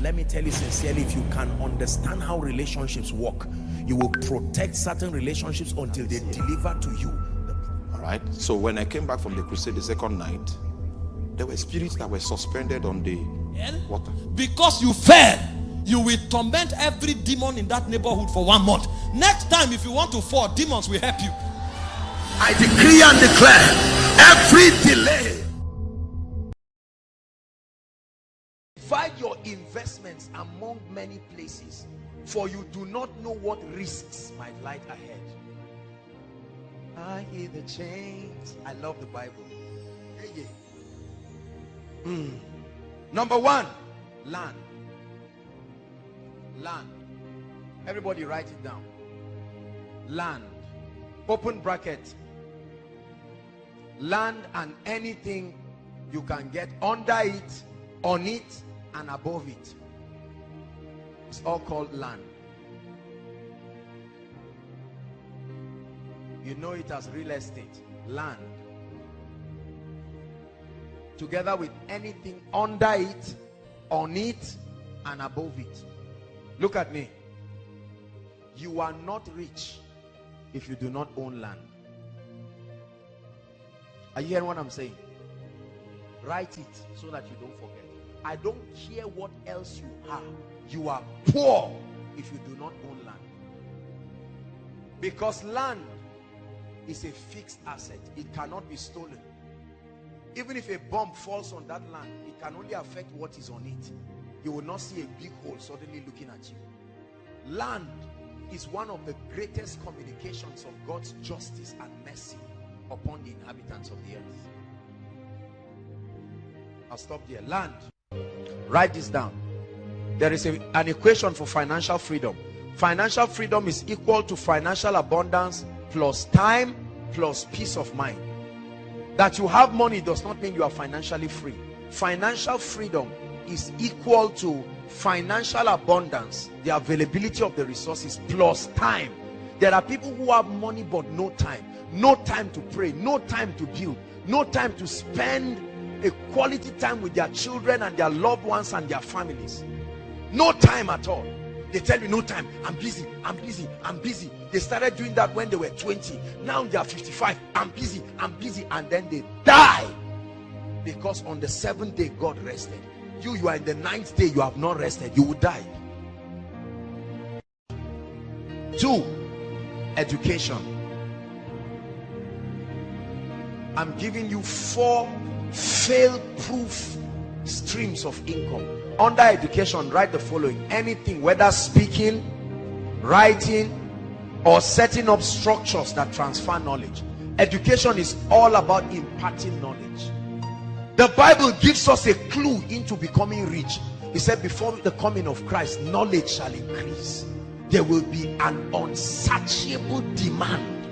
And let me tell you sincerely, if you can understand how relationships work, you will protect certain relationships until they deliver to you. All right. So when I came back from the crusade the second night, there were spirits that were suspended on the water. Because you fell, you will torment every demon in that neighborhood for 1 month. Next time, if you want to fall, demons will help you. I decree and declare, every delay, divide your investments among many places, for you do not know what risks might lie ahead. I hear the chains. I love the Bible. Yeah, yeah. Number one, land. Land. Everybody write it down. Land. Open bracket. Land and anything you can get under it, on it, and above it. It's all called land. You know it as real estate. Land. Together with anything under it, on it, and above it. Look at me. You are not rich if you do not own land. Are you hearing what I'm saying? Write it so that you don't forget. I don't care what else you are. You are poor if you do not own land. Because land is a fixed asset. It cannot be stolen. Even if a bomb falls on that land, it can only affect what is on it. You will not see a big hole suddenly looking at you. Land is one of the greatest communications of God's justice and mercy upon the inhabitants of the earth. I'll stop there. Land. Write this down. There is an equation for financial freedom. Financial freedom is equal to financial abundance plus time plus peace of mind. That you have money does not mean you are financially free. Financial freedom is equal to financial abundance, the availability of the resources, plus time. There are people who have money but no time. No time to pray, no time to build, no time to spend a quality time with their children and their loved ones and their families. No time at all. They tell you no time. I'm busy, I'm busy, I'm busy. They started doing that when they were 20. Now they are 55. I'm busy, and then they die. Because on the 7th day God rested. You are in the 9th day, you have not rested. You will die. 2, education. I'm giving you 4 fail-proof streams of income. Under education, write the following. Anything, whether speaking, writing, or setting up structures that transfer knowledge. Education is all about imparting knowledge. The Bible gives us a clue into becoming rich. He said, before the coming of Christ, knowledge shall increase. There will be an unsatiable demand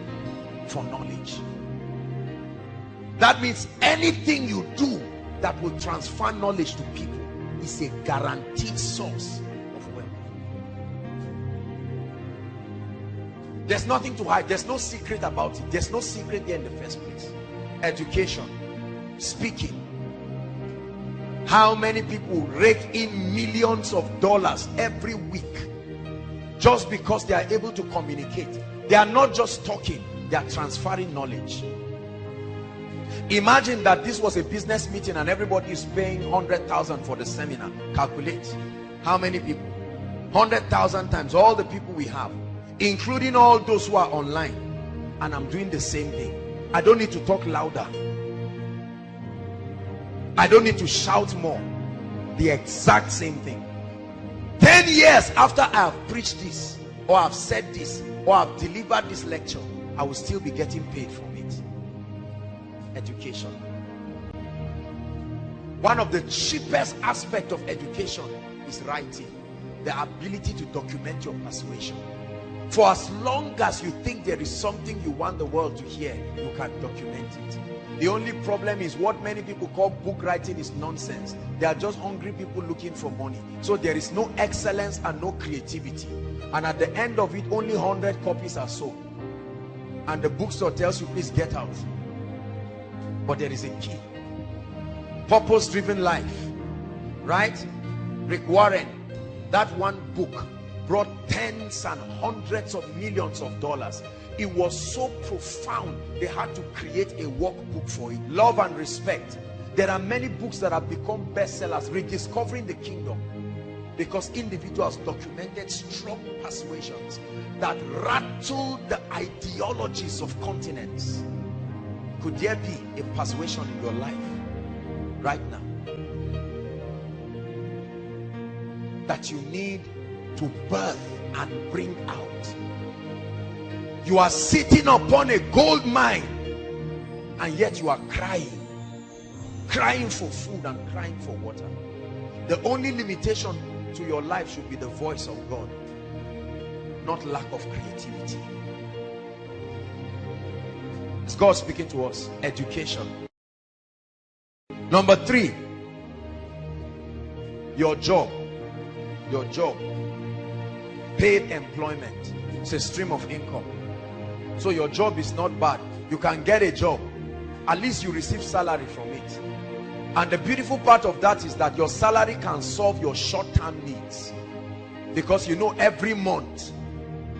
for knowledge. That means anything you do that will transfer knowledge to people is a guaranteed source of wealth. There's nothing to hide. There's no secret about it. There's no secret there in the first place. Education, speaking. How many people rake in millions of dollars every week just because they are able to communicate? They are not just talking, they are transferring knowledge. Imagine that this was a business meeting and everybody is paying 100,000 for the seminar. Calculate how many people. 100,000 times all the people we have, including all those who are online. And I'm doing the same thing. I don't need to talk louder. I don't need to shout more. The exact same thing. 10 years after I have preached this, or I've said this, or I've delivered this lecture, I will still be getting paid from it. Education. One of the cheapest aspects of education is writing. The ability to document your persuasion. For as long as you think there is something you want the world to hear, you can document it. The only problem is what many people call book writing is nonsense. They are just hungry people looking for money. So there is no excellence and no creativity. And at the end of it, only 100 copies are sold. And the bookstore tells you, please get out. But there is a key. Purpose-driven life. Right? Rick Warren That one book brought tens and hundreds of millions of dollars. It was so profound, they had to create a workbook for it. Love and Respect. There are many books that have become bestsellers, Rediscovering the Kingdom, because individuals documented strong persuasions that rattled the ideologies of continents. Could there be a persuasion in your life right now that you need to birth and bring out? You are sitting upon a gold mine and yet you are crying for food and crying for water. The only limitation to your life should be the voice of God, not lack of creativity. Is God speaking to us? Education. Number 3, your job. Your job. Paid employment. It's a stream of income. So your job is not bad. You can get a job. At least you receive salary from it. And the beautiful part of that is that your salary can solve your short-term needs, because you know every month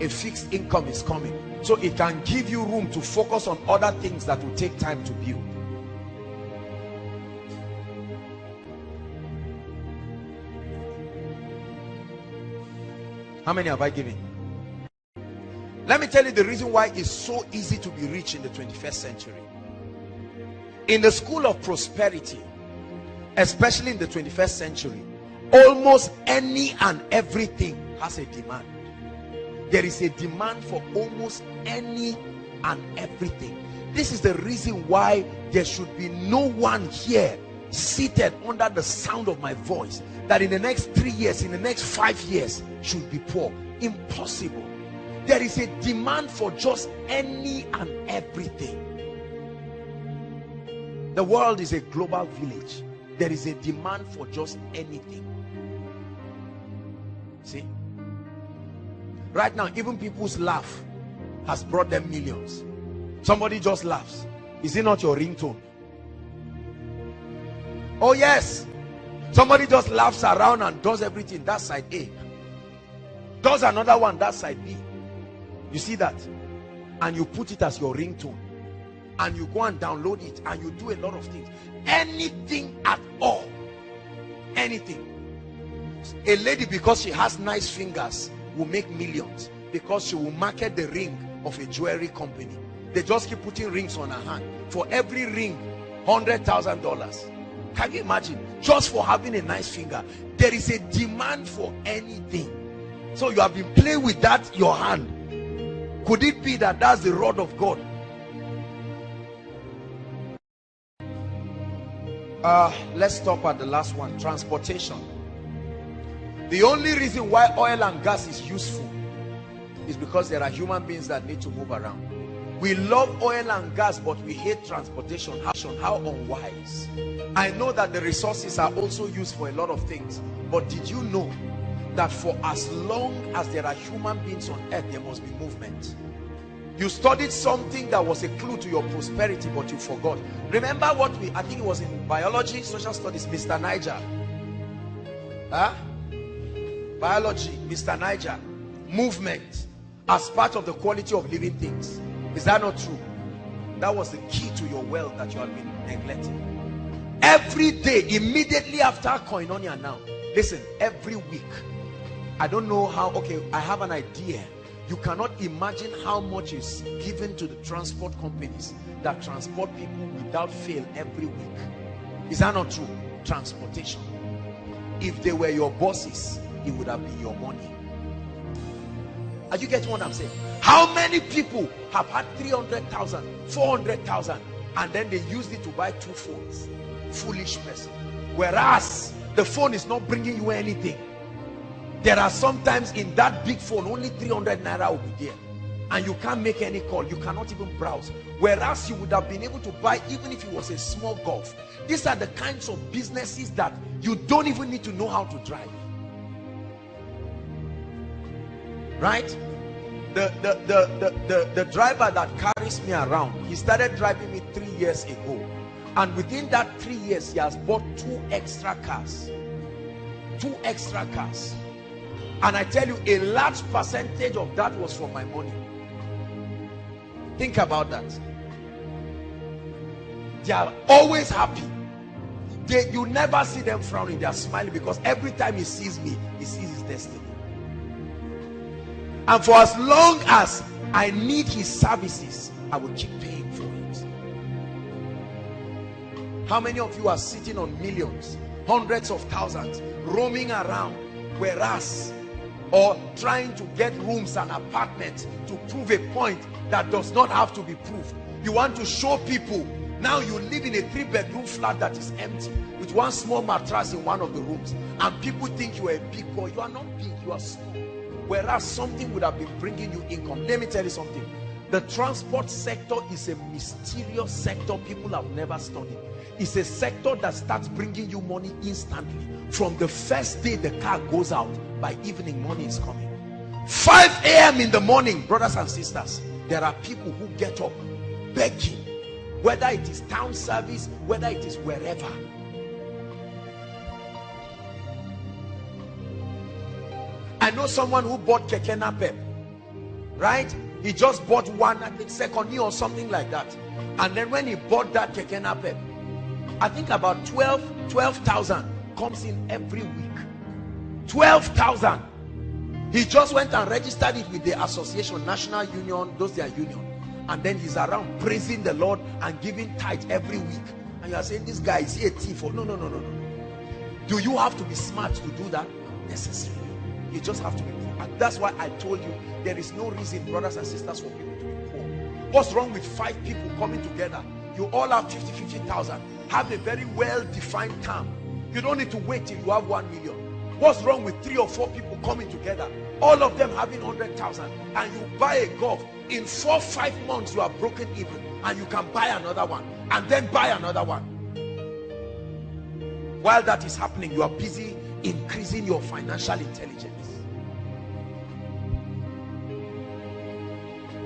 a fixed income is coming. So it can give you room to focus on other things that will take time to build. How many have I given? Let me tell you the reason why it's so easy to be rich in the 21st century. In the school of prosperity, especially in the 21st century, almost any and everything has a demand. There is a demand for almost any and everything. This is the reason why there should be no one here seated under the sound of my voice that in the next 3 years, in the next 5 years should be poor. Impossible. There is a demand for just any and everything. The world is a global village. There is a demand for just anything. See? Right now, even people's laugh has brought them millions. Somebody just laughs. Is it not your ringtone? Oh yes. Somebody just laughs around and does everything. That's side A. Does another one. That's side B. You see that? And you put it as your ringtone. And you go and download it. And you do a lot of things. Anything at all. Anything. A lady, because she has nice fingers, will make millions because she will market the ring of a jewelry company. They just keep putting rings on her hand. For every ring, $100,000. Can you imagine? Just for having a nice finger. There is a demand for anything. So you have been playing with that, your hand. Could it be that that's the rod of God? Let's stop at the last one. Transportation. The only reason why oil and gas is useful is because there are human beings that need to move around. We love oil and gas, but we hate transportation. How unwise. I know that the resources are also used for a lot of things, but did you know that for as long as there are human beings on earth, there must be movement? You studied something that was a clue to your prosperity, but you forgot. Remember what I think it was in biology, social studies, Mr. Niger. Biology, Mr. Niger. Movement as part of the quality of living things. Is that not true? That was the key to your wealth that you have been neglecting. Every day, immediately after Koinonia now, listen, every week, I don't know how, okay, I have an idea. You cannot imagine how much is given to the transport companies that transport people without fail every week. Is that not true? Transportation. If they were your bosses, it would have been your money. Are you getting what I'm saying? How many people have had 300,000, 400,000, and then they used it to buy 2 phones? Foolish person. Whereas the phone is not bringing you anything. There are sometimes in that big phone only 300 naira will be there, and you can't make any call. You cannot even browse. Whereas you would have been able to buy even if it was a small Golf. These are the kinds of businesses that you don't even need to know how to drive. Right? The driver that carries me around, he started driving me 3 years ago, and within that 3 years he has bought 2 extra cars. 2 extra cars. And I tell you, a large percentage of that was from my money. Think about that. They are always happy. You never see them frowning. They are smiling because every time he sees me, he sees his destiny. And for as long as I need his services, I will keep paying for it. How many of you are sitting on millions, hundreds of thousands, roaming around, whereas, or trying to get rooms and apartments to prove a point that does not have to be proved? You want to show people. Now you live in a 3-bedroom flat that is empty with one small mattress in one of the rooms, and people think you are a big boy. You are not big, you are small. Whereas something would have been bringing you income. Let me tell you something. The transport sector is a mysterious sector people have never studied. It's a sector that starts bringing you money instantly. From the first day the car goes out, by evening money is coming. 5 a.m. in the morning, brothers and sisters, there are people who get up begging, whether it is town service, whether it is wherever. I know someone who bought Keke Napep, right? He just bought one, I think second year or something like that. And then when he bought that Keke Napep, I think about 12,000 comes in every week. 12,000. He just went and registered it with the association, National Union, those their union. And then he's around praising the Lord and giving tithe every week. And you are saying, this guy, is he a thief? No. Do you have to be smart to do that? Necessarily. You just have to be poor. And that's why I told you, there is no reason, brothers and sisters, for people to be poor. What's wrong with 5 people coming together? You all have 50,000. Have a very well-defined term. You don't need to wait till you have 1 million. What's wrong with 3 or 4 people coming together, all of them having 100,000, and you buy a golf? In 4-5 months you are broken even, and you can buy another one, and then buy another one. While that is happening, you are busy increasing your financial intelligence.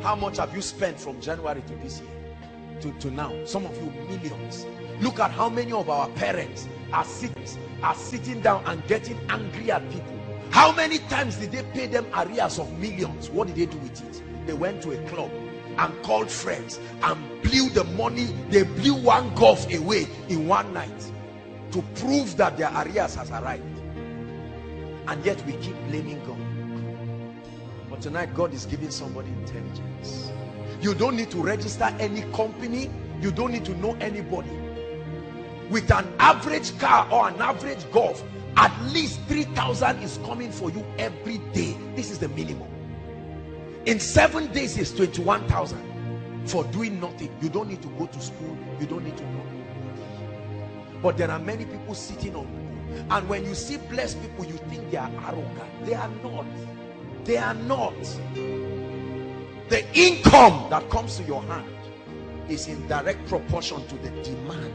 How much have you spent from January to this year to now? Some of you, millions. Look at how many of our parents are sitting down and getting angry at people. How many times did they pay them arrears of millions? What did they do with it? They went to a club and called friends and blew the money. They blew one golf away in one night to prove that their arrears has arrived. And yet we keep blaming God. But tonight God is giving somebody intelligence. You don't need to register any company. You don't need to know anybody. With an average car or an average golf, at least 3,000 is coming for you every day. This is the minimum. In 7 days is 21,000 for doing nothing. You don't need to go to school. You don't need to know. But there are many people sitting on people. And when you see blessed people, you think they are arrogant. They are not. They are not. The income that comes to your hand is in direct proportion to the demand.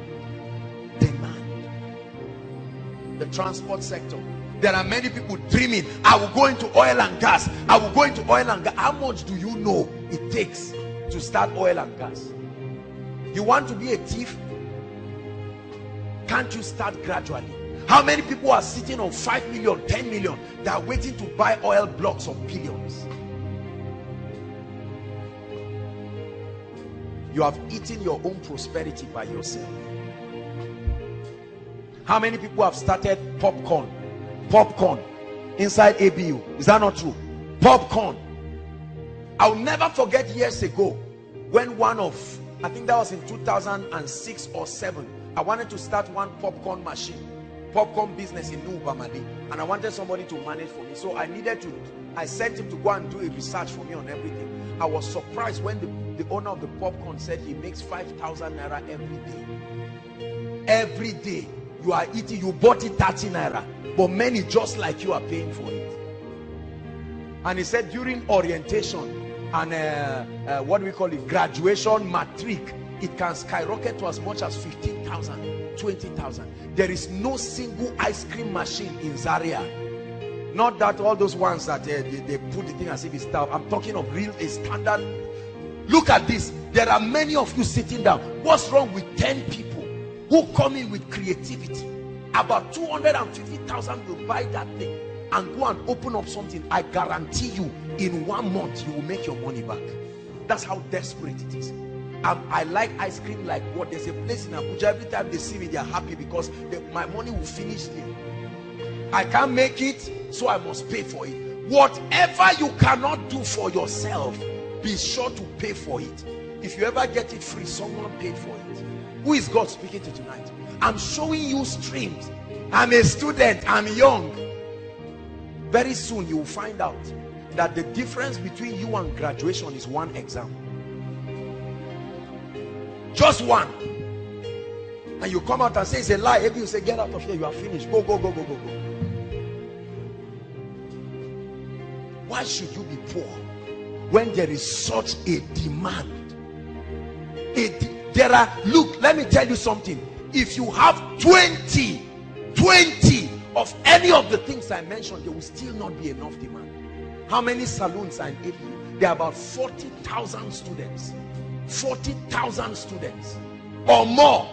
The transport sector. There are many people dreaming, I will go into oil and gas. I will go into oil and gas. How much do you know it takes to start oil and gas? You want to be a thief? Can't you start gradually? How many people are sitting on 5 million, 10 million? They are waiting to buy oil blocks of billions. You have eaten your own prosperity by yourself. How many people have started popcorn inside ABU? Is that not true? Popcorn. I'll never forget years ago when I think that was in 2006 or 7, I wanted to start one popcorn business in New Bamadi, and I wanted somebody to manage for me. So I sent him to go and do a research for me on everything. I was surprised when the owner of the popcorn said he makes 5,000 naira every day. Every day. You are eating, you bought it 30 naira, but many just like you are paying for it. And he said during orientation and what do we call it, graduation, matric, it can skyrocket to as much as 15,000, 20,000. There is no single ice cream machine in Zaria. Not that all those ones that they put the thing as if it's tough. I'm talking of real, a standard. Look at this. There are many of you sitting down. What's wrong with 10 people who come in with creativity? About 250,000 will buy that thing. and go and open up something, I guarantee you in 1 month you will make your money back. That's how desperate it is. I like ice cream like what? There's a place in Abuja, every time they see me they are happy because my money will finish there. I can't make it, so I must pay for it. Whatever you cannot do for yourself, be sure to pay for it. If you ever get it free, someone paid for it. Who is God speaking to tonight? I'm showing you streams. I'm a student, I'm young. Very soon you will find out that the difference between you and graduation is 1 exam. Just 1. And you come out and say it's a lie. Maybe you say, get out of here, you are finished. Go, go, go, go, go, go. Why should you be poor when there is such a demand? Look, let me tell you something. If you have 20 of any of the things I mentioned, there will still not be enough demand. How many saloons are in Italy? There are about 40,000 students. 40,000 students or more,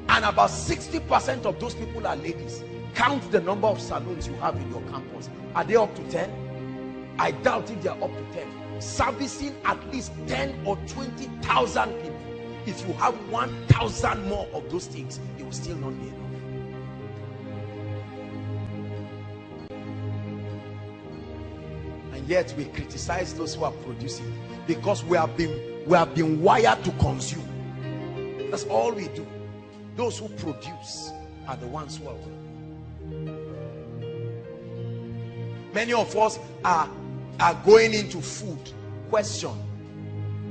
and about 60% of those people are ladies. Count the number of salons you have in your campus. Are they up to 10? I doubt if they are up to 10. Servicing at least 10 or 20,000 people. If you have 1,000 more of those things, it will still not be enough. And yet we criticize those who are producing because we have been wired to consume. That's all we do. Those who produce are the ones who are well. Many of us are going into food. Question: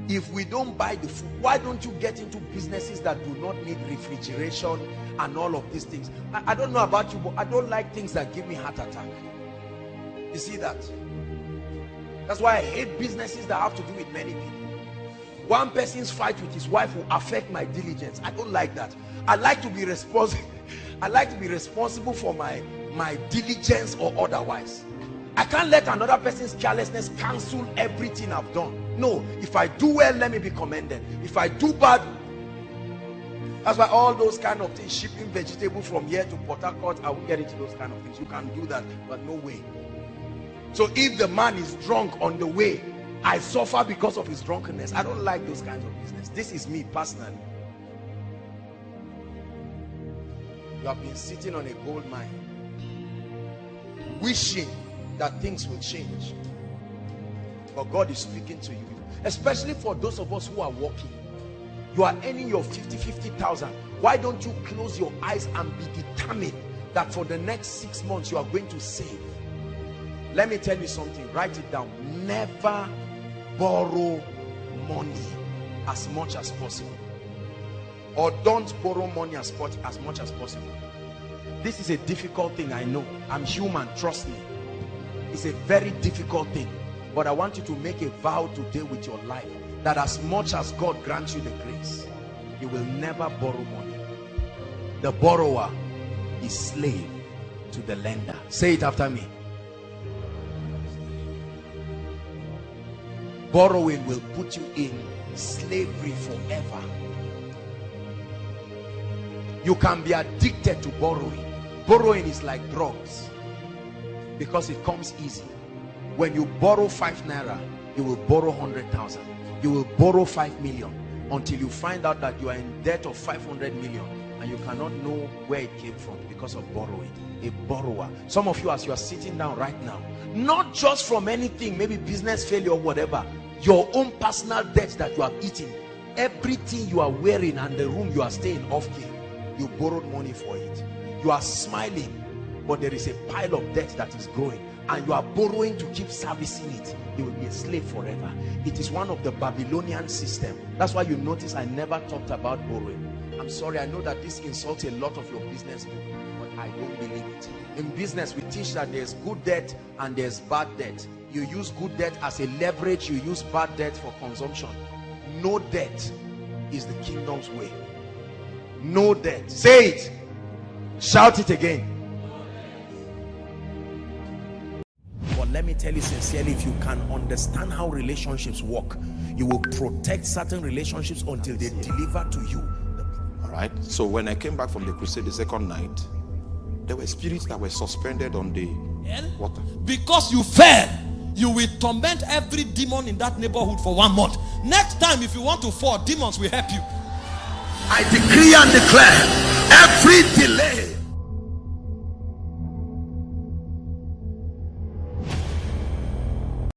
if we don't buy the food, why don't you get into businesses that do not need refrigeration and all of these things? I don't know about you, but I don't like things that give me heart attack. You see that? That's why I hate businesses that have to do with many people. One person's fight with his wife will affect my diligence. I don't like that. I like to be responsible. I like to be responsible for my diligence or otherwise. I can't let another person's carelessness cancel everything I've done. No, if I do well, let me be commended. If I do bad, that's why all those kind of things, shipping vegetable from here to Port Harcourt, I won't get into those kind of things. You can do that, but no way. So if the man is drunk on the way, I suffer because of his drunkenness. I don't like those kinds of business. This is me personally. You have been sitting on a gold mine, wishing that things will change. But God is speaking to you, especially for those of us who are working. You are earning your 50,000. Why don't you close your eyes and be determined that for the next 6 months you are going to save? Let me tell you something. Write it down. Never borrow money as much as possible, or don't borrow money as much as possible. This is a difficult thing, I know. I'm human, trust me. It's a very difficult thing, but I want you to make a vow today with your life that as much as God grants you the grace, you will never borrow money. The borrower is slave to the lender. Say it after me. Borrowing will put you in slavery forever. You can be addicted to borrowing. Borrowing is like drugs because it comes easy. When you borrow 5 naira, you will borrow 100,000. You will borrow 5 million until you find out that you are in debt of 500 million and you cannot know where it came from because of borrowing. A borrower. Some of you, as you are sitting down right now, not just from anything, maybe business failure or whatever, your own personal debt that you have eaten, everything you are wearing and the room you are staying off key, you borrowed money for it. You are smiling, but there is a pile of debt that is growing and you are borrowing to keep servicing it. You will be a slave forever. It is one of the Babylonian system. That's why you notice I never talked about borrowing. I'm sorry, I know that this insults a lot of your business people, but I don't believe it. In business, we teach that there's good debt and there's bad debt. You use good debt as a leverage, you use bad debt for consumption. No debt is the kingdom's way. No debt. Say it. Shout it again. But let me tell you sincerely, if you can understand how relationships work, you will protect certain relationships until they deliver to you. All right. So when I came back from the crusade the second night, there were spirits that were suspended on the Water. Because you fell, you will torment every demon in that neighborhood for 1 month. Next time, if you want to fall, demons will help you. I decree and declare every delay